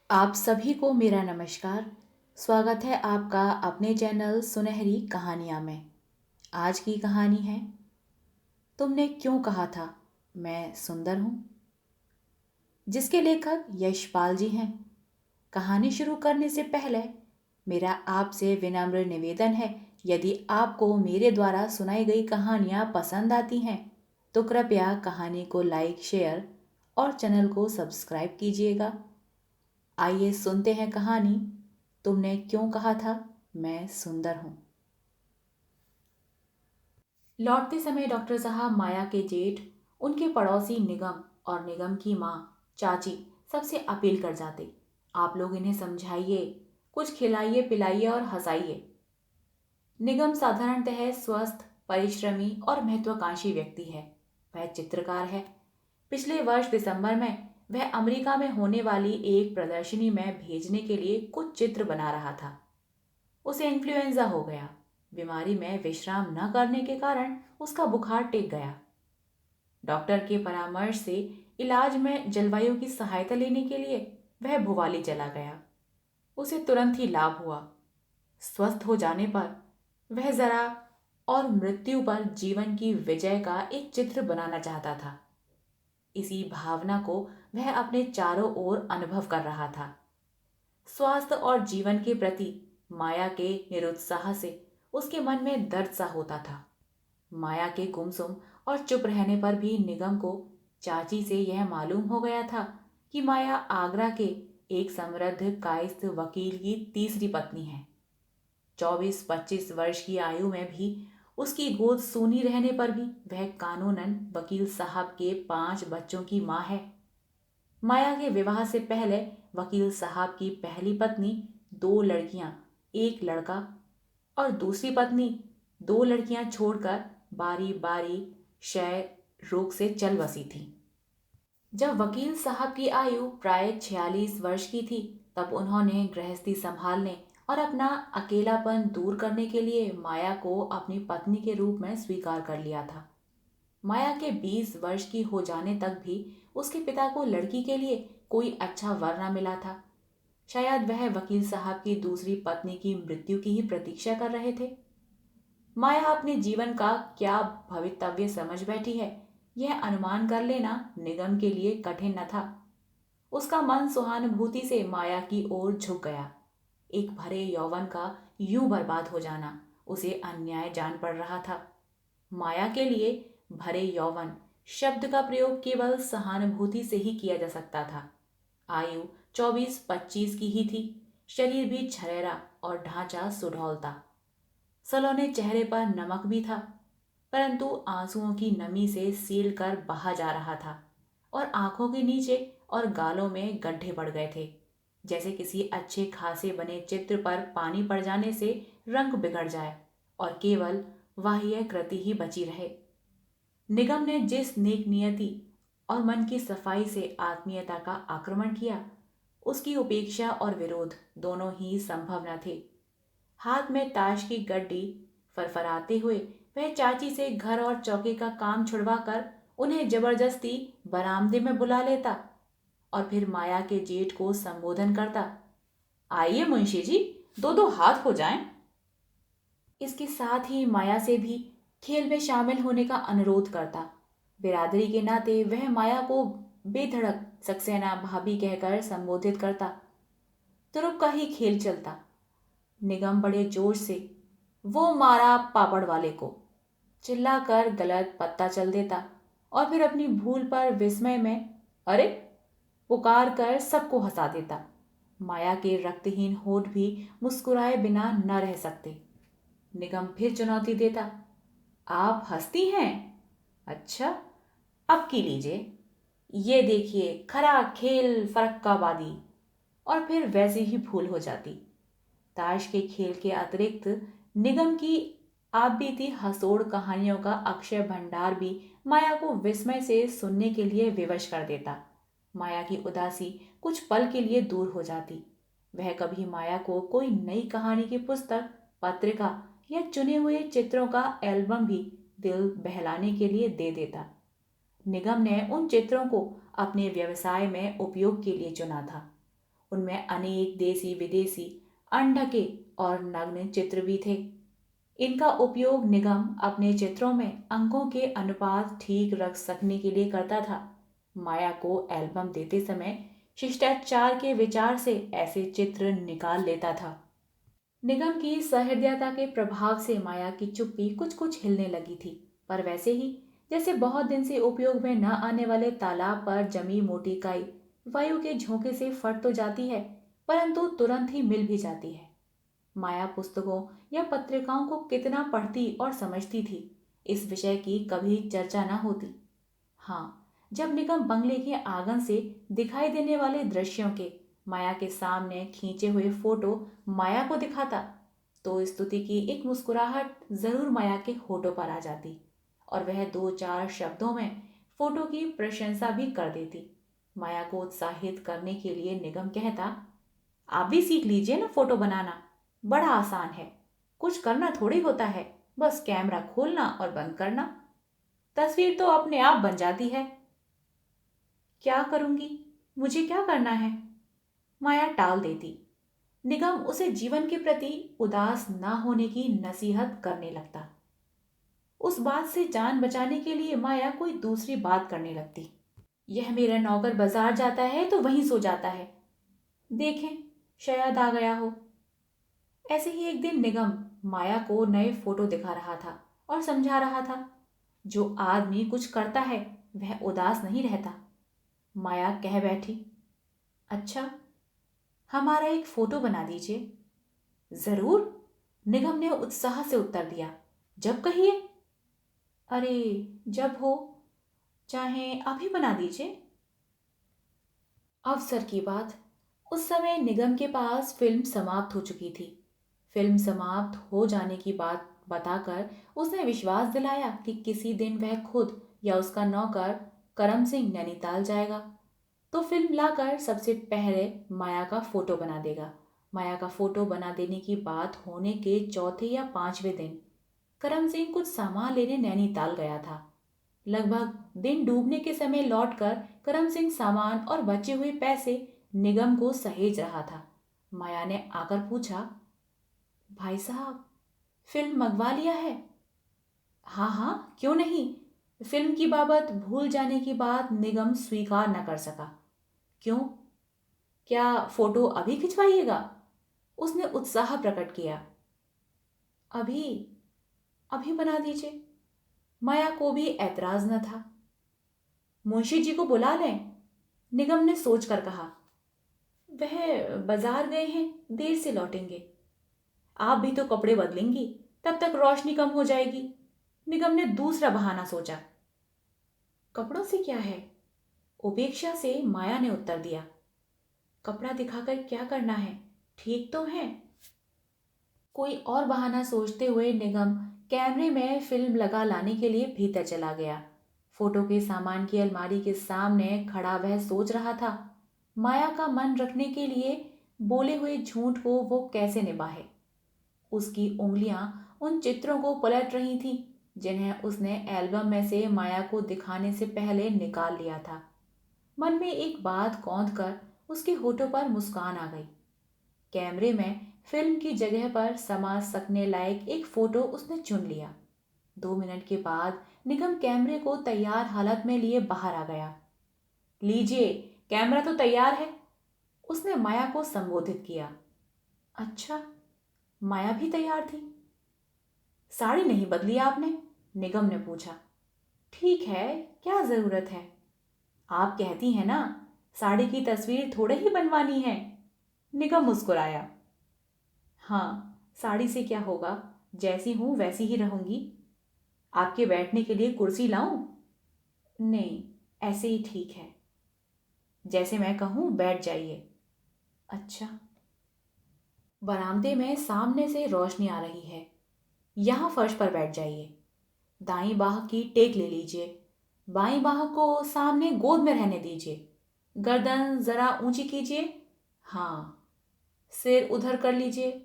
आप सभी को मेरा नमस्कार। स्वागत है आपका अपने चैनल सुनहरी कहानियाँ में। आज की कहानी है, तुमने क्यों कहा था मैं सुंदर हूँ, जिसके लेखक यशपाल जी हैं। कहानी शुरू करने से पहले मेरा आपसे विनम्र निवेदन है, यदि आपको मेरे द्वारा सुनाई गई कहानियाँ पसंद आती हैं तो कृपया कहानी को लाइक, शेयर और चैनल को सब्सक्राइब कीजिएगा। आइए सुनते हैं कहानी, तुमने क्यों कहा था मैं सुंदर हूं। लौटते समय डॉक्टर साहब, माया के जेठ, उनके पड़ोसी निगम और निगम की माँ चाची सबसे अपील कर जाते, आप लोग इन्हें समझाइए, कुछ खिलाइए पिलाइए और हंसाइए। निगम साधारणतः स्वस्थ, परिश्रमी और महत्वाकांक्षी व्यक्ति है। वह चित्रकार है। पिछले वर्ष दिसंबर में वह अमेरिका में होने वाली एक प्रदर्शनी में भेजने के लिए कुछ चित्र बना रहा था। उसे इन्फ्लुएंजा हो गया। बीमारी में विश्राम न करने के कारण उसका बुखार टेक गया। डॉक्टर के परामर्श से इलाज में जलवायु की सहायता लेने के लिए वह भुवाली चला गया। उसे तुरंत ही लाभ हुआ। स्वस्थ हो जाने पर वह जरा और मृत्यु पर जीवन की विजय का एक चित्र बनाना चाहता था। इसी भावना को वह अपने चारों ओर अनुभव कर रहा था। स्वास्थ्य और जीवन के प्रति माया के निरुत्साह से उसके मन में दर्द सा होता था। माया के गुमसुम और चुप रहने पर भी निगम को चाची से यह मालूम हो गया था कि माया आगरा के एक समृद्ध कायस्थ वकील की तीसरी पत्नी है। 24-25 वर्ष की आयु में भी उसकी गोद सूनी रहने पर भी वह कानूनन वकील साहब के 5 बच्चों की माँ है। माया के विवाह से पहले वकील साहब की पहली पत्नी 2 लड़कियां, एक लड़का और दूसरी पत्नी 2 लड़कियां छोड़कर बारी बारी क्षय रोग से चल बसी थी। जब वकील साहब की आयु प्राय 46 वर्ष की थी, तब उन्होंने गृहस्थी संभालने और अपना अकेलापन दूर करने के लिए माया को अपनी पत्नी के रूप में स्वीकार कर लिया था। माया के 20 वर्ष की हो जाने तक भी उसके पिता को लड़की के लिए कोई अच्छा वर न मिला था। शायद वह वकील साहब की दूसरी पत्नी की मृत्यु की ही प्रतीक्षा कर रहे थे। माया अपने जीवन का क्या भवितव्य समझ बैठी है, यह अनुमान कर लेना निगम के लिए कठिन न था। उसका मन सहानुभूति से माया की ओर झुक गया। एक भरे यौवन का यूं बर्बाद हो जाना उसे अन्याय जान पड़ रहा था। माया के लिए भरे यौवन शब्द का प्रयोग केवल सहानुभूति से ही किया जा सकता था। आयु 24-25 की ही थी। शरीर भी छरेरा और ढांचा सुडौल था। सलोने चेहरे पर नमक भी था, परंतु आंसुओं की नमी से सील कर बहा जा रहा था और आंखों के नीचे और गालों में गड्ढे पड़ गए थे, जैसे किसी अच्छे खासे बने चित्र पर पानी पड़ जाने से रंग बिगड़ जाए और केवल बाह्य कृति ही बची रहे। निगम ने जिस नेक नियति और मन की सफाई से आत्मीयता का आक्रमण किया, उसकी उपेक्षा और विरोध दोनों ही संभव न थे। हाथ में ताश की गड्डी फरफराते हुए वह चाची से घर और चौके का काम छुड़वाकर उन्हें जबरदस्ती बरामदे में बुला लेता और फिर माया के जेठ को संबोधन करता, आइए मुंशी जी, 2-2 हाथ हो जाएं। इसके साथ ही माया से भी खेल में शामिल होने का अनुरोध करता। बिरादरी के नाते वह माया को बेधड़क सक्सेना भाभी कहकर संबोधित करता। तुरुप का ही खेल चलता। निगम बड़े जोश से, वो मारा पापड़ वाले को, चिल्लाकर गलत पत्ता चल देता और फिर अपनी भूल पर विस्मय में अरे पुकार कर सबको हंसा देता। माया के रक्तहीन होठ भी मुस्कुराए बिना न रह सकते। निगम फिर चुनौती देता, आप हंसती हैं? अच्छा, अब की लीजिए, ये देखिए खरा खेल फरक्काबादी। और फिर वैसे ही भूल हो जाती। ताश के खेल के अतिरिक्त निगम की आप बीती हंसोड़ कहानियों का अक्षय भंडार भी माया को विस्मय से सुनने के लिए विवश कर देता। माया की उदासी कुछ पल के लिए दूर हो जाती। वह कभी माया को कोई नई कहानी की पुस्तक, पत्रिका या चुने हुए चित्रों का एल्बम भी दिल बहलाने के लिए दे देता। निगम ने उन चित्रों को अपने व्यवसाय में उपयोग के लिए चुना था। उनमें अनेक देसी विदेशी अनढके और नग्न चित्र भी थे। इनका उपयोग निगम अपने चित्रों में अंकों के अनुपात ठीक रख सकने के लिए करता था। माया को एल्बम देते समय शिष्टाचार के विचार से ऐसे चित्र निकाल लेता था। निगम की सहृदयता के प्रभाव से माया की चुप्पी कुछ कुछ हिलने लगी थी, पर वैसे ही जैसे बहुत दिन से उपयोग में न आने वाले तालाब पर जमी मोटी काई वायु के झोंके से फट तो जाती है, परंतु तुरंत ही मिल भी जाती है। माया पुस्तकों या पत्रिकाओं को कितना पढ़ती और समझती थी, इस विषय की कभी चर्चा न होती। हाँ, जब निगम बंगले के आंगन से दिखाई देने वाले दृश्यों के माया के सामने खींचे हुए फोटो माया को दिखाता, तो स्तुति की एक मुस्कुराहट जरूर माया के होठों पर आ जाती और वह दो चार शब्दों में फोटो की प्रशंसा भी कर देती। माया को उत्साहित करने के लिए निगम कहता, आप भी सीख लीजिए ना फोटो बनाना, बड़ा आसान है, कुछ करना थोड़ी होता है, बस कैमरा खोलना और बंद करना, तस्वीर तो अपने आप बन जाती है। क्या करूंगी, मुझे क्या करना है? माया टाल देती। निगम उसे जीवन के प्रति उदास न होने की नसीहत करने लगता। उस बात से जान बचाने के लिए माया कोई दूसरी बात करने लगती। यह मेरा नौकर बाजार जाता है तो वहीं सो जाता है, देखें शायद आ गया हो। ऐसे ही एक दिन निगम माया को नए फोटो दिखा रहा था और समझा रहा था, जो आदमी कुछ करता है वह उदास नहीं रहता। माया कह बैठी, अच्छा, हमारा एक फोटो बना दीजिए। जरूर, निगम ने उत्साह से उत्तर दिया। जब कहिए। अरे, जब हो, चाहे अभी बना दीजिए। अवसर की बात। उस समय निगम के पास फिल्म समाप्त हो चुकी थी। फिल्म समाप्त हो जाने की बात बताकर उसने विश्वास दिलाया कि किसी दिन वह खुद या उसका नौकर करम सिंह नैनीताल जाएगा तो फिल्म लाकर सबसे पहले माया का फोटो बना देगा। माया का फोटो बना देने की बात होने के चौथे या पांचवें दिन करम सिंह कुछ सामान लेने नैनीताल गया था। लगभग दिन डूबने के समय लौटकर करम सिंह सामान और बचे हुए पैसे निगम को सहेज रहा था। माया ने आकर पूछा, भाई साहब, फिल्म मंगवा लिया है? हाँ हाँ, क्यों नहीं। फिल्म की बाबत भूल जाने की बात निगम स्वीकार न कर सका। क्यों, क्या फोटो अभी खिंचवाइएगा? उसने उत्साह प्रकट किया। अभी, अभी बना दीजिए। माया को भी ऐतराज न था। मुंशी जी को बुला लें, निगम ने सोचकर कहा। वह बाजार गए हैं, देर से लौटेंगे। आप भी तो कपड़े बदलेंगी, तब तक रोशनी कम हो जाएगी। निगम ने दूसरा बहाना सोचा। कपड़ों से क्या है? उपेक्षा से माया ने उत्तर दिया। कपड़ा दिखाकर क्या करना है, ठीक तो है। कोई और बहाना सोचते हुए निगम कैमरे में फिल्म लगा लाने के लिए भीतर चला गया। फोटो के सामान की अलमारी के सामने खड़ा वह सोच रहा था, माया का मन रखने के लिए बोले हुए झूठ को वो कैसे निभाए। उसकी उंगलियां उन चित्रों को पलट रही थीं जिन्हें उसने एल्बम में से माया को दिखाने से पहले निकाल लिया था। मन में एक बात कौंध कर उसके होठों पर मुस्कान आ गई। कैमरे में फिल्म की जगह पर समा सकने लायक एक फोटो उसने चुन लिया। 2 मिनट के बाद निगम कैमरे को तैयार हालत में लिए बाहर आ गया। लीजिए, कैमरा तो तैयार है, उसने माया को संबोधित किया। अच्छा, माया भी तैयार थी। साड़ी नहीं बदली आपने? निगम ने पूछा। ठीक है, क्या जरूरत है? आप कहती हैं ना, साड़ी की तस्वीर थोड़े ही बनवानी है। निगम मुस्कुराया। हाँ, साड़ी से क्या होगा, जैसी हूं वैसी ही रहूंगी। आपके बैठने के लिए कुर्सी लाऊं? नहीं, ऐसे ही ठीक है। जैसे मैं कहूं बैठ जाइए। अच्छा। बरामदे में सामने से रोशनी आ रही है, यहां फर्श पर बैठ जाइए। दाईं बाह की टेक ले लीजिए, बाईं बाह को सामने गोद में रहने दीजिए। गर्दन जरा ऊंची कीजिए। हाँ, सिर उधर कर लीजिए,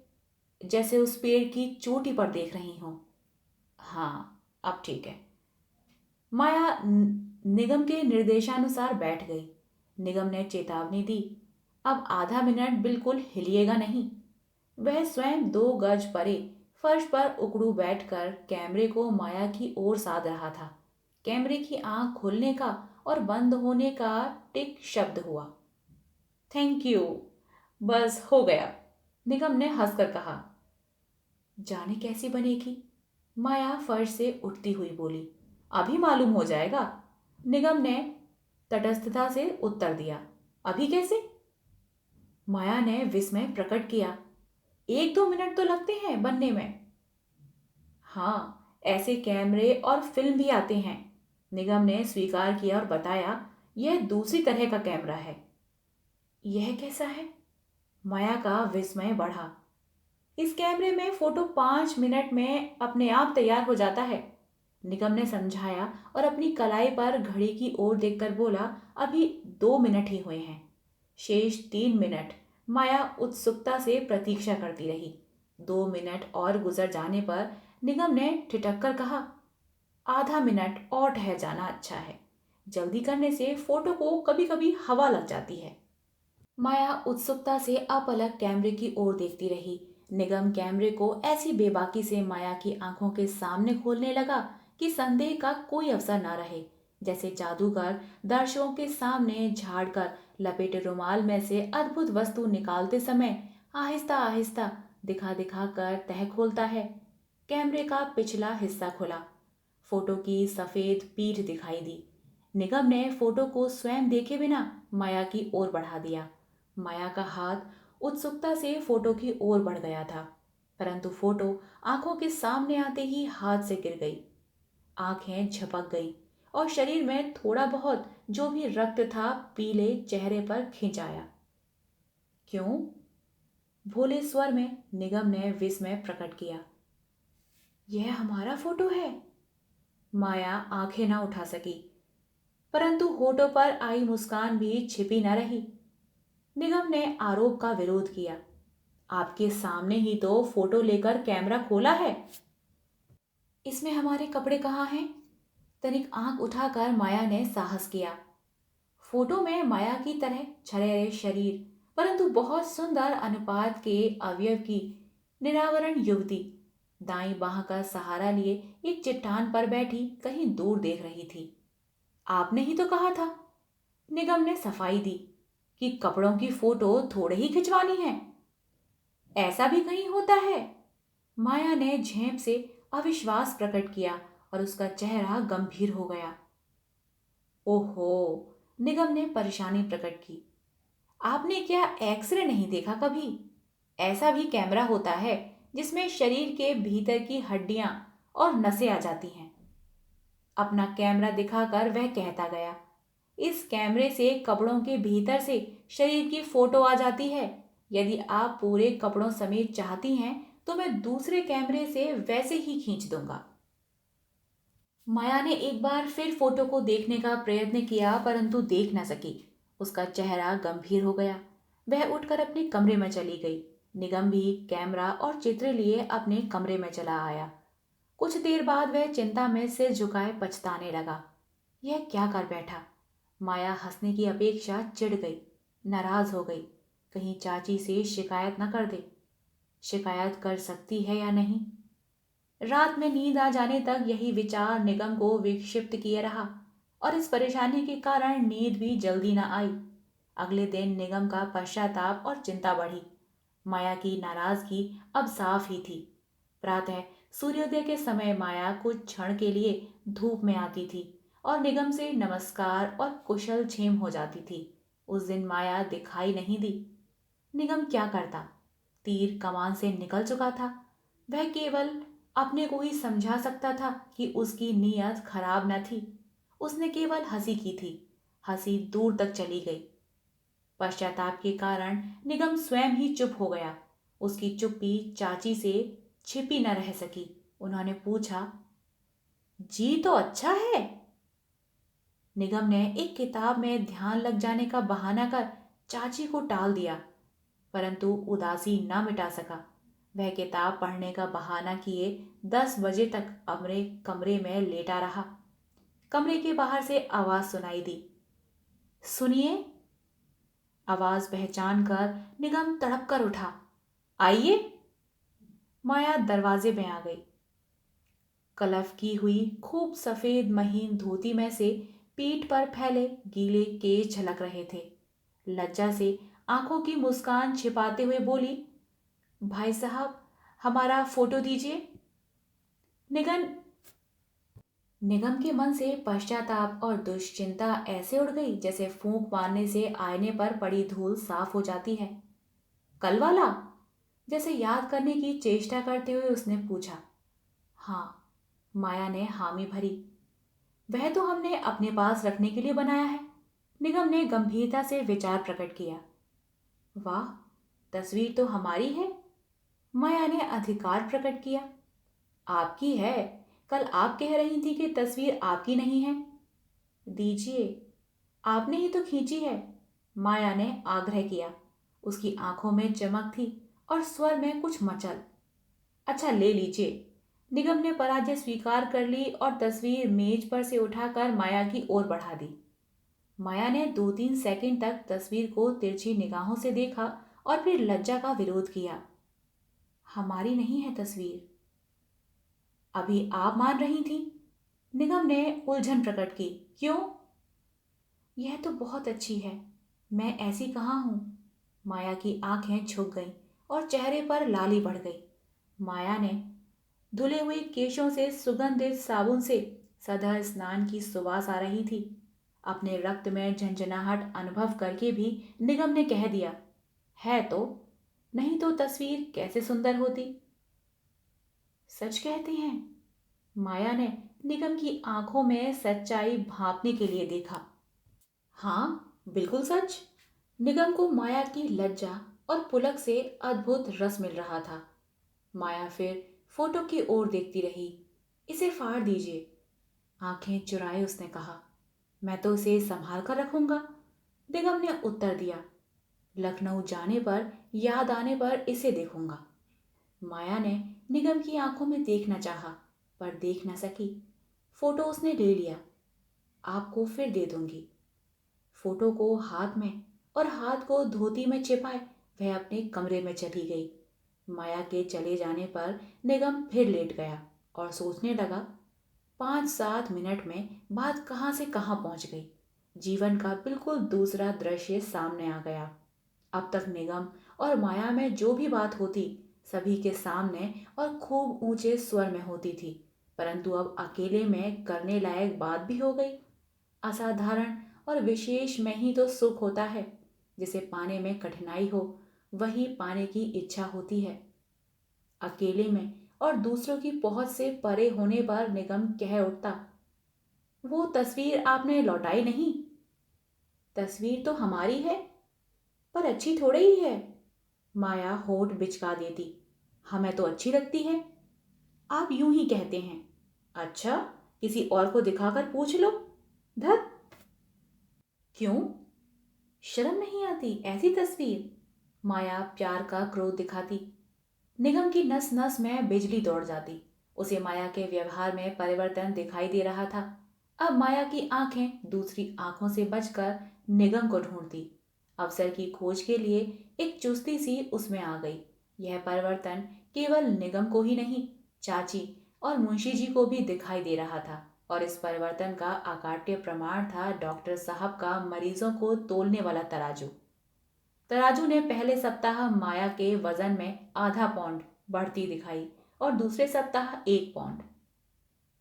जैसे उस पेड़ की चोटी पर देख रही हो। हाँ, अब ठीक है। माया निगम के निर्देशानुसार बैठ गई। निगम ने चेतावनी दी। अब आधा मिनट बिल्कुल हिलिएगा नहीं। वह स्वयं 2 गज परे फर्श पर उकड़ू बैठकर कैमरे को माया की ओर साध रहा था। कैमरे की आंख खुलने का और बंद होने का टिक शब्द हुआ। थैंक यू, बस हो गया, निगम ने हंसकर कहा। जाने कैसी बनेगी, माया फर्श से उठती हुई बोली। अभी मालूम हो जाएगा, निगम ने तटस्थता से उत्तर दिया। अभी कैसे? माया ने विस्मय प्रकट किया। 1-2 मिनट तो लगते हैं बनने में। हाँ, ऐसे कैमरे और फिल्म भी आते हैं, निगम ने स्वीकार किया और बताया। यह दूसरी तरह का कैमरा है। यह कैसा है? माया का विस्मय बढ़ा। इस कैमरे में फोटो 5 मिनट में अपने आप तैयार हो जाता है, निगम ने समझाया और अपनी कलाई पर घड़ी की ओर देखकर बोला। अभी 2 मिनट ही हुए हैं, शेष 3 मिनट। माया उत्सुकता से प्रतीक्षा करती रही। 2 मिनट और गुजर जाने पर निगम ने ठिठक कर कहा, आधा मिनट और ठहर जाना अच्छा है। जल्दी करने से फोटो को कभी कभी हवा लग जाती है। माया उत्सुकता से अपलक कैमरे की ओर देखती रही। निगम कैमरे को ऐसी बेबाकी से माया की आंखों के सामने खोलने लगा कि संदेह का कोई अवसर न रहे। जैसे जादूगर दर्शकों के सामने झाड़कर लपेटे रुमाल में से अद्भुत वस्तु निकालते समय आहिस्ता आहिस्ता दिखा दिखा कर तह खोलता है। कैमरे का पिछला हिस्सा खुला। फोटो की सफेद पीठ दिखाई दी। निगम ने फोटो को स्वयं देखे बिना माया की ओर बढ़ा दिया। माया का हाथ उत्सुकता से फोटो की ओर बढ़ गया था, परंतु फोटो आंखों के सामने आते ही हाथ से गिर गई। आंखें झपक गई और शरीर में थोड़ा बहुत जो भी रक्त था पीले चेहरे पर खिंच आया। क्यों? भोले स्वर में निगम ने विस्मय प्रकट किया। यह हमारा फोटो है। माया आंखें न उठा सकी, परंतु होठों पर आई मुस्कान भी छिपी न रही। निगम ने आरोप का विरोध किया। आपके सामने ही तो फोटो लेकर कैमरा खोला है। इसमें हमारे कपड़े कहाँ हैं? तनिक आंख उठाकर माया ने साहस किया। फोटो में माया की तरह छरेरे शरीर, परंतु बहुत सुंदर अनुपात के अवयव की निरावरण युवती दाईं बाह का सहारा लिए एक चट्टान पर बैठी कहीं दूर देख रही थी। आपने ही तो कहा था, निगम ने सफाई दी, कि कपड़ों की फोटो थोड़े ही खिंचवानी है। ऐसा भी कहीं होता है? माया ने झेप से अविश्वास प्रकट किया और उसका चेहरा गंभीर हो गया। ओहो, निगम ने परेशानी प्रकट की। आपने क्या एक्सरे नहीं देखा कभी? ऐसा भी कैमरा होता है जिसमें शरीर के भीतर की हड्डियां और नसें आ जाती हैं। अपना कैमरा दिखाकर वह कहता गया। इस कैमरे से कपड़ों के भीतर से शरीर की फोटो आ जाती है। यदि आप पूरे कपड़ों समेत चाहती हैं तो मैं दूसरे कैमरे से वैसे ही खींच दूंगा। माया ने एक बार फिर फोटो को देखने का प्रयत्न किया, परंतु देख न सकी। उसका चेहरा गंभीर हो गया। वह उठकर अपने कमरे में चली गई। निगम भी कैमरा और चित्र लिए अपने कमरे में चला आया। कुछ देर बाद वह चिंता में सिर झुकाए पछताने लगा। यह क्या कर बैठा? माया हंसने की अपेक्षा चिढ़ गई, नाराज हो गई। कहीं चाची से शिकायत न कर दे। शिकायत कर सकती है या नहीं? रात में नींद आ जाने तक यही विचार निगम को विक्षिप्त किए रहा और इस परेशानी के कारण नींद भी जल्दी न आई। अगले दिन निगम का पश्चाताप और चिंता बढ़ी। माया की नाराजगी अब साफ ही थी। प्रातः सूर्योदय के समय माया कुछ क्षण के लिए धूप में आती थी और निगम से नमस्कार और कुशल क्षेम हो जाती थी। उस दिन माया दिखाई नहीं दी। निगम क्या करता? तीर कमान से निकल चुका था। वह केवल अपने को ही समझा सकता था कि उसकी नीयत खराब न थी। उसने केवल हंसी की थी। हंसी दूर तक चली गई। पश्चाताप के कारण निगम स्वयं ही चुप हो गया। उसकी चुप्पी चाची से छिपी न रह सकी। उन्होंने पूछा, जी तो अच्छा है। निगम ने एक किताब में ध्यान लग जाने का बहाना कर चाची को टाल दिया, परंतु उदासी न मिटा सका। वह किताब पढ़ने का बहाना किए 10 बजे तक अपने कमरे में लेटा रहा। कमरे के बाहर से आवाज सुनाई दी, सुनिए। आवाज पहचान कर निगम तड़प कर उठा। आइए। माया दरवाजे में आ गई। कलफ की हुई खूब सफेद महीन धोती में से पीठ पर फैले गीले केश झलक रहे थे। लज्जा से आंखों की मुस्कान छिपाते हुए बोली, भाई साहब, हमारा फोटो दीजिए। निगम निगम के मन से पश्चाताप और दुश्चिंता ऐसे उड़ गई जैसे फूंक मारने से आईने पर पड़ी धूल साफ हो जाती है। कल वाला? जैसे याद करने की चेष्टा करते हुए उसने पूछा। हाँ, माया ने हामी भरी। वह तो हमने अपने पास रखने के लिए बनाया है। निगम ने गंभीरता से विचार प्रकट किया। वाह, तस्वीर तो हमारी है। माया ने अधिकार प्रकट किया। आपकी है। कल आप कह रही थी कि तस्वीर आपकी नहीं है। दीजिए, आपने ही तो खींची है। माया ने आग्रह किया। उसकी आंखों में चमक थी और स्वर में कुछ मचल। अच्छा, ले लीजिए। निगम ने पराजय स्वीकार कर ली और तस्वीर मेज पर से उठाकर माया की ओर बढ़ा दी। माया ने 2-3 सेकंड तक तस्वीर को तिरछी निगाहों से देखा और फिर लज्जा का विरोध किया। हमारी नहीं है तस्वीर। अभी आप मान रही थी। निगम ने उलझन प्रकट की। क्यों? यह तो बहुत अच्छी है। मैं ऐसी कहाँ हूं? माया की आंखें झुक गईं और चेहरे पर लाली बढ़ गई। माया ने धुले हुए केशों से सुगंधित साबुन से सदा स्नान की सुवास आ रही थी। अपने रक्त में झंझनाहट अनुभव करके भी निगम ने कह दिया, है तो, नहीं तो तस्वीर कैसे सुंदर होती। सच कहते हैं? माया ने निगम की आंखों में सच्चाई भांपने के लिए देखा। हाँ, बिल्कुल सच। निगम को माया की लज्जा और पुलक से अद्भुत रस मिल रहा था। माया फिर फोटो की ओर देखती रही। इसे फाड़ दीजिए। आंखें चुराए उसने कहा। मैं तो उसे संभाल कर रखूंगा। निगम ने उत्तर दिया। लखनऊ जाने पर, याद आने पर इसे देखूंगा। माया ने निगम की आंखों में देखना चाहा, पर देख न सकी। फोटो उसने ले लिया। आपको फिर दे दूंगी। फोटो को हाथ में और हाथ को धोती में छिपाए वह अपने कमरे में चली गई। माया के चले जाने पर निगम फिर लेट गया और सोचने लगा। 5-7 मिनट में बात कहाँ से कहाँ पहुंच गई। जीवन का बिल्कुल दूसरा दृश्य सामने आ गया। अब तक निगम और माया में जो भी बात होती सभी के सामने और खूब ऊंचे स्वर में होती थी, परंतु अब अकेले में करने लायक बात भी हो गई। असाधारण और विशेष में ही तो सुख होता है। जिसे पाने में कठिनाई हो वही पाने की इच्छा होती है। अकेले में और दूसरों की पहुंच से परे होने पर निगम कह उठता, वो तस्वीर आपने लौटाई नहीं। तस्वीर तो हमारी है, पर अच्छी थोड़ी ही है। माया होठ बिचका देती। हमें तो अच्छी लगती है। आप यूं ही कहते हैं। अच्छा, किसी और को दिखाकर पूछ लो। धत। क्यों? शर्म नहीं आती ऐसी तस्वीर? माया प्यार का क्रोध दिखाती। निगम की नस नस में बिजली दौड़ जाती। उसे माया के व्यवहार में परिवर्तन दिखाई दे रहा था। अब माया की आंखें दूसरी आंखों से बचकर निगम को ढूंढती। अवसर की खोज के लिए एक चुस्ती सी उसमें आ गई। यह परिवर्तन केवल निगम को ही नहीं, चाची और मुंशी जी को भी दिखाई दे रहा था। और इस परिवर्तन का अकाट्य प्रमाण था डॉक्टर साहब का मरीजों को तोलने वाला तराजू। तराजू ने पहले सप्ताह माया के वजन में आधा पौंड बढ़ती दिखाई और दूसरे सप्ताह 1 पौंड।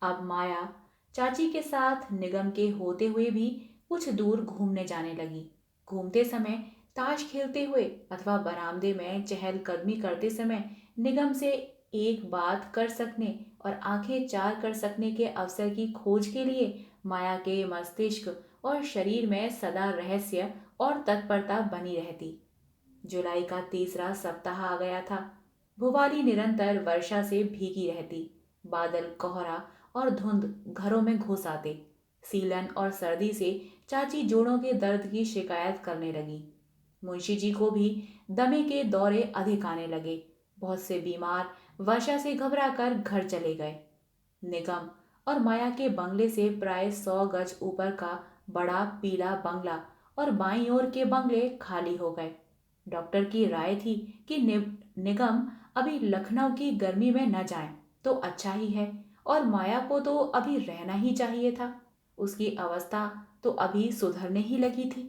अब माया चाची के साथ निगम के होते हुए भी कुछ दूर घूमने जाने लगी। घूमते समय, ताश खेलते हुए अथवा बरामदे में चहलकदमी करते समय निगम से एक बात कर सकने और आंखें चार कर सकने के अवसर की खोज के लिए माया के मस्तिष्क और शरीर में सदा रहस्य और तत्परता बनी रहती। जुलाई का तीसरा सप्ताह आ गया था। भुवाली निरंतर वर्षा से भीगी रहती। बादल, कोहरा और धुंध घरों में घुस आते। सीलन और सर्दी से चाची जोड़ों के दर्द की शिकायत करने लगी। मुंशी जी को भी दमे के दौरे अधिक आने लगे। बहुत से बीमार वर्षा से घबराकर घर चले गए। निगम और माया के बंगले से प्राय 100 गज ऊपर का बड़ा पीला बंगला और बाईं ओर के बंगले खाली हो गए। डॉक्टर की राय थी कि निगम अभी लखनऊ की गर्मी में न जाए तो अच्छा ही है, और माया को तो अभी रहना ही चाहिए था। उसकी अवस्था तो अभी सुधरने ही लगी थी।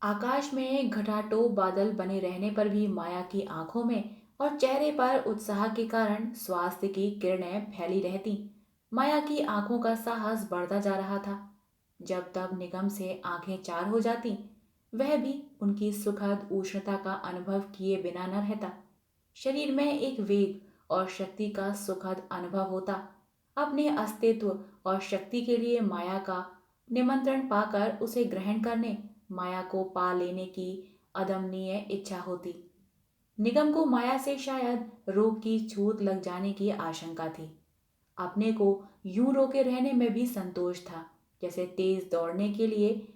आकाश में घटाटों बादल बने रहने पर भी माया की आंखों में और चेहरे पर उत्साह के कारण स्वास्थ्य की किरणें फैली रहती। माया की आंखों का साहस बढ़ता जा रहा था। जब तब निगम से आंखें चार हो जाती, वह भी उनकी सुखद उष्णता का अनुभव किए बिना न रहता। शरीर में एक वेग और शक्ति का सुखद अनुभव होता। अपने अस्तित्व और शक्ति के लिए माया का निमंत्रण पाकर उसे ग्रहण करने, माया को पा लेने की अदम्य इच्छा होती। निगम को माया से शायद रोग की छूत लग जाने की आशंका थी। अपने को यूं रोके रहने में भी संतोष था, जैसे तेज दौड़ने के लिए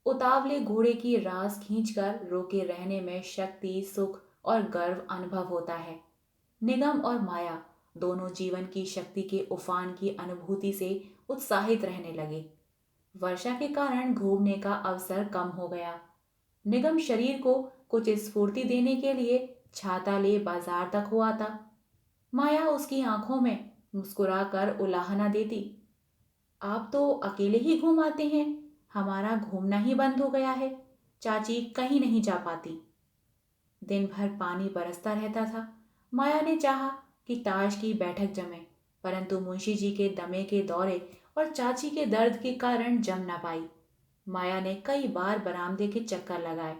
उतावले घोड़े की रास खींचकर रोके रहने में शक्ति, सुख और गर्व अनुभव होता है। निगम और माया दोनों जीवन की शक्ति के उफान की अनुभूति से उत्साहित रहने लगे। वर्षा के कारण घूमने का अवसर कम हो गया। निगम शरीर को कुछ स्फूर्ति देने के लिए छाता ले बाजार तक हुआ था। माया उसकी आंखों में मुस्कुराकर उलाहना देती, आप तो अकेले ही घूम आते हैं, हमारा घूमना ही बंद हो गया है, चाची कहीं नहीं जा पाती। दिन भर पानी बरसता रहता था। माया ने चाहा कि ताश की बैठक जमे, परंतु मुंशी जी के दमे के दौरे और चाची के दर्द के कारण जम ना पाई। माया ने कई बार बरामदे के चक्कर लगाए,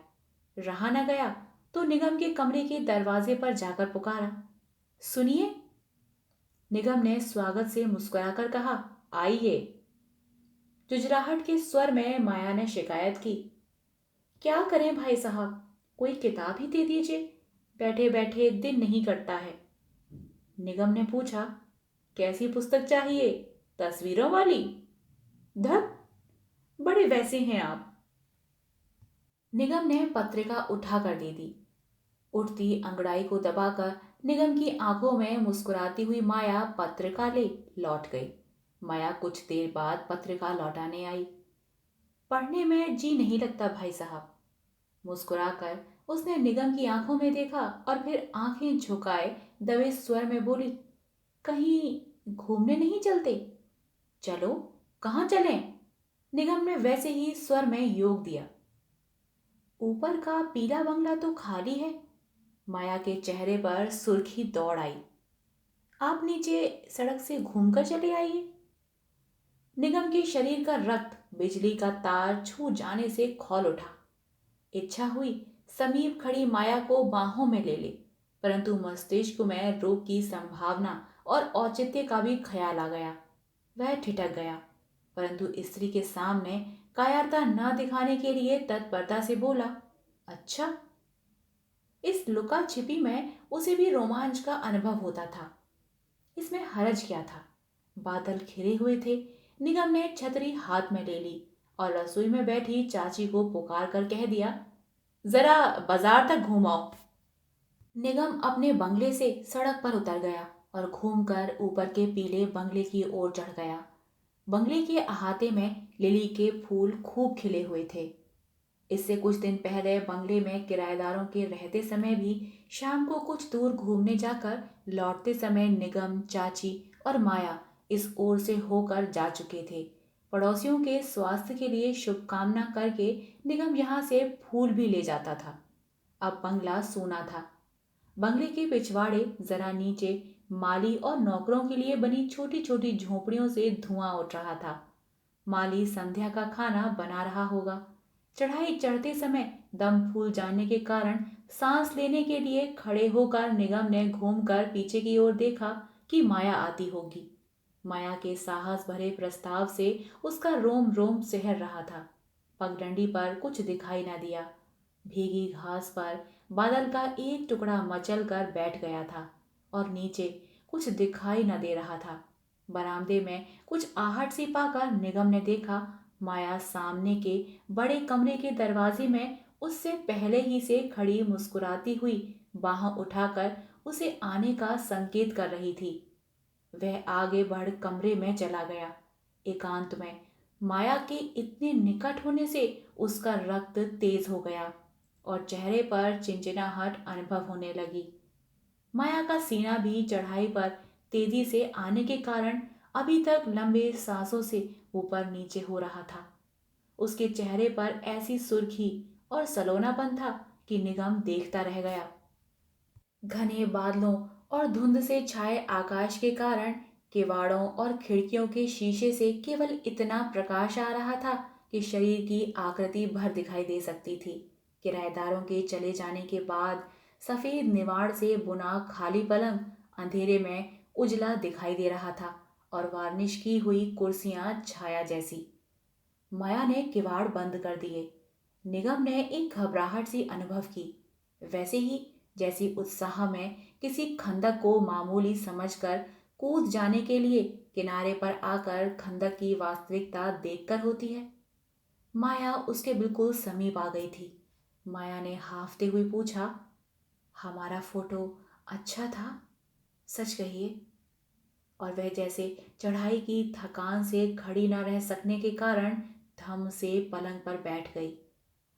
रहा न गया तो निगम के कमरे के दरवाजे पर जाकर पुकारा, सुनिए। निगम ने स्वागत से मुस्कुराकर कहा, आइए। जुजराहट के स्वर में माया ने शिकायत की, क्या करें भाई साहब, कोई किताब ही दे दीजिए, बैठे बैठे दिन नहीं कटता है। निगम ने पूछा, कैसी पुस्तक चाहिए, तस्वीरों वाली? धत, बड़े वैसे हैं आप। निगम ने पत्रिका उठा कर दे दी। उठती अंगड़ाई को दबाकर निगम की आंखों में मुस्कुराती हुई माया पत्रिका ले लौट गई। माया कुछ देर बाद पत्रिका लौटाने आई। पढ़ने में जी नहीं लगता भाई साहब। मुस्कुराकर उसने निगम की आंखों में देखा और फिर आंखें झुकाए दबे स्वर में बोली, कहीं घूमने नहीं चलते? चलो, कहाँ चलें? निगम ने वैसे ही स्वर में योग दिया, ऊपर का पीला बंगला तो खाली है। माया के चेहरे पर सुर्खी दौड़ आई, आप नीचे सड़क से घूमकर चले आइए। निगम के शरीर का रक्त बिजली का तार छू जाने से खौल उठा। इच्छा हुई समीप खड़ी माया को बाहों में ले ले, परंतु मस्तिष्क में रोग की संभावना और औचित्य का भी ख्याल आ गया। वह ठिठक गया, परंतु स्त्री के सामने कायरता न दिखाने के लिए तत्परता से बोला, अच्छा। इस लुका छिपी में उसे भी रोमांच का अनुभव होता था। इसमें हरज क्या था? बादल घिरे हुए थे। निगम ने छतरी हाथ में ले ली और रसोई में बैठी चाची को पुकार कर कह दिया, जरा बाजार तक घुमाओ। निगम अपने बंगले से सड़क पर उतर गया और घूमकर ऊपर के पीले बंगले की ओर चढ़ गया। बंगले के अहाते में लिली के फूल खूब खिले हुए थे। इससे कुछ दिन पहले बंगले में किराएदारों के रहते समय भी शाम को कुछ दूर घूमने जाकर लौटते समय निगम, चाची और माया इस ओर से होकर जा चुके थे। पड़ोसियों के स्वास्थ्य के लिए शुभकामना करके निगम यहाँ से फूल भी ले जाता था। अब बंगला सूना था। बंगले के पिछवाड़े जरा नीचे माली और नौकरों के लिए बनी छोटी छोटी झोपड़ियों से धुआं उठ रहा था। माली संध्या का खाना बना रहा होगा। चढ़ाई चढ़ते समय दम फूल जाने के कारण सांस लेने के लिए खड़े होकर निगम ने घूमकर पीछे की ओर देखा कि माया आती होगी। माया के साहस भरे प्रस्ताव से उसका रोम रोम सिहर रहा था। पगडंडी पर कुछ दिखाई न दिया। भीगी घास पर बादल का एक टुकड़ा मचल कर बैठ गया था और नीचे कुछ दिखाई न दे रहा था। बरामदे में कुछ आहट सी पाकर निगम ने देखा, माया सामने के बड़े कमरे के दरवाजे में उससे पहले ही से खड़ी मुस्कुराती हुई बाह उठाकर उसे आने का संकेत कर रही थी। वह आगे बढ़ कमरे में चला गया। एकांत में माया के इतने निकट होने से उसका रक्त तेज हो गया और चेहरे पर चिंचिनाहट अनुभव होने लगी। माया का सीना भी चढ़ाई पर तेजी से आने के कारण अभी तक लंबे सांसों से ऊपर नीचे हो रहा था। उसके चेहरे पर ऐसी सुर्खी और सलोनापन था कि निगम देखता रह गया। घने बादलों और धुंध से छाए आकाश के कारण किवाड़ों और खिड़कियों के शीशे से केवल इतना प्रकाश आ रहा था कि शरीर की आकृति भर दिखाई दे सकती थी। किराएदारों के चले जाने के बाद सफेद निवाड़ से बुना खाली पलंग अंधेरे में उजला दिखाई दे रहा था और वार्निश की हुई कुर्सियां छाया जैसी। माया ने किवाड़ बंद कर दिए। निगम ने एक घबराहट सी अनुभव की, वैसे ही जैसी उत्साह में किसी खंदक को मामूली समझकर कूद जाने के लिए किनारे पर आकर खंदक की वास्तविकता देखकर होती है। माया उसके बिल्कुल समीप आ गई थी। माया ने हाफते हुए पूछा, हमारा फोटो अच्छा था? सच कहिए। और वह जैसे चढ़ाई की थकान से खड़ी न रह सकने के कारण थम से पलंग पर बैठ गई।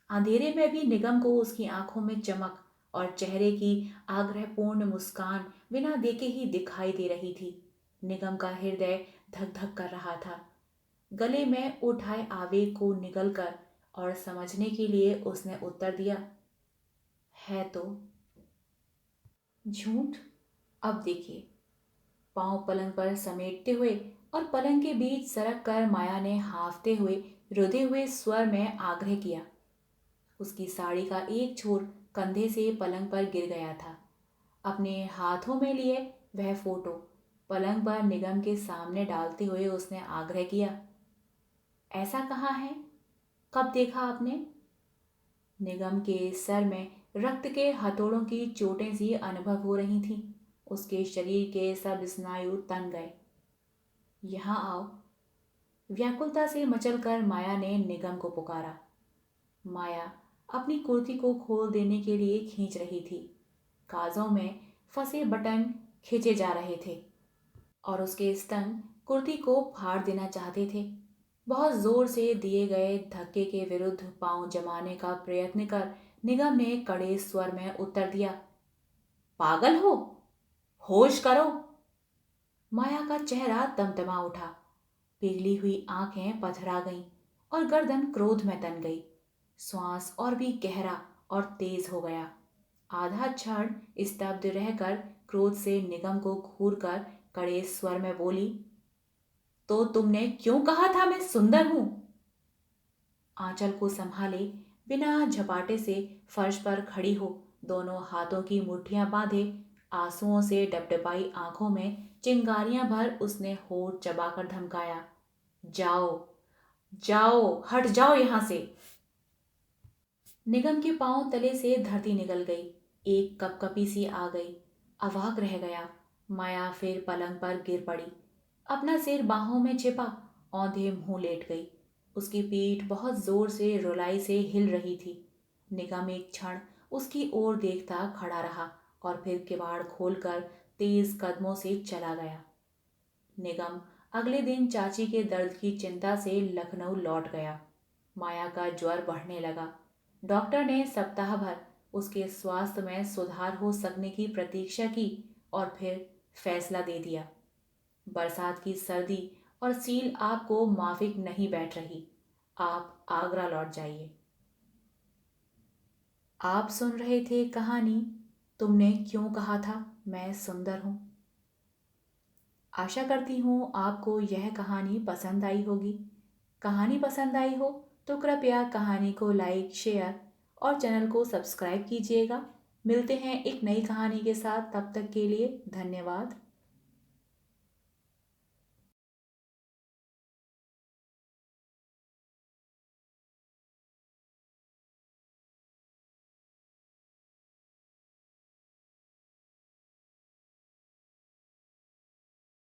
अंधेरे में भी निगम को उसकी आंखों में चमक और चेहरे की आग्रहपूर्ण मुस्कान बिना देखे ही दिखाई दे रही थी। निगम का हृदय धक धक कर रहा था। गले में उठाए आवेग को निगलकर और समझने के लिए उसने उत्तर दिया, है तो। झूठ? अब देखिए। पांव पलंग पर समेटते हुए और पलंग के बीच सरक कर माया ने हाफते हुए रुधे हुए स्वर में आग्रह किया। उसकी साड़ी का एक छोर कंधे से पलंग पर गिर गया था। अपने हाथों में लिए वह फोटो पलंग पर निगम के सामने डालते हुए उसने आग्रह किया, ऐसा कहाँ है? कब देखा आपने? निगम के सर में रक्त के हथौड़ों की चोटें सी अनुभव हो रही थीं। उसके शरीर के सब स्नायु तन गए। यहाँ आओ। व्याकुलता से मचलकर माया ने निगम को पुकारा। माया अपनी कुर्ती को खोल देने के लिए खींच रही थी। काजों में फंसे बटन खींचे जा रहे थे और उसके स्तन कुर्ती को फाड़ देना चाहते थे। बहुत जोर से दिए गए धक्के के विरुद्ध पांव जमाने का प्रयत्न कर निगम ने कड़े स्वर में उत्तर दिया, पागल हो? होश करो। माया का चेहरा तमतमा उठा। पिघली हुई आंखें पथरा गईं और गर्दन क्रोध में तन गई। श्वास और भी गहरा और तेज हो गया। आधा क्षण स्तब्ध रहकर क्रोध से निगम को घूर कर कड़े स्वर में बोली, तो तुमने क्यों कहा था मैं सुंदर हूं? आंचल को संभाले बिना झपाटे से फर्श पर खड़ी हो दोनों हाथों की मुट्ठियां बांधे आंसुओं से डबडबाई आंखों में चिंगारियां भर उसने होठ चबाकर धमकाया, जाओ जाओ, हट जाओ यहां से। निगम के पांव तले से धरती निकल गई। एक कपकपी सी आ गई। अवाक रह गया। माया फिर पलंग पर गिर पड़ी। अपना सिर बाहों में छिपा औंधे मुंह लेट गई। उसकी पीठ बहुत जोर से रुलाई से हिल रही थी। निगम एक क्षण उसकी ओर देखता खड़ा रहा और फिर किवाड़ खोलकर तेज कदमों से चला गया। निगम अगले दिन चाची के दर्द की चिंता से लखनऊ लौट गया। माया का ज्वर बढ़ने लगा। डॉक्टर ने सप्ताह भर उसके स्वास्थ्य में सुधार हो सकने की प्रतीक्षा की और फिर फैसला दे दिया, बरसात की सर्दी और सील आपको माफिक नहीं बैठ रही, आप आगरा लौट जाइए। आप सुन रहे थे कहानी तुमने क्यों कहा था मैं सुंदर हूं। आशा करती हूँ आपको यह कहानी पसंद आई होगी। कहानी पसंद आई हो तो कृपया कहानी को लाइक, शेयर और चैनल को सब्सक्राइब कीजिएगा। मिलते हैं एक नई कहानी के साथ, तब तक के लिए धन्यवाद।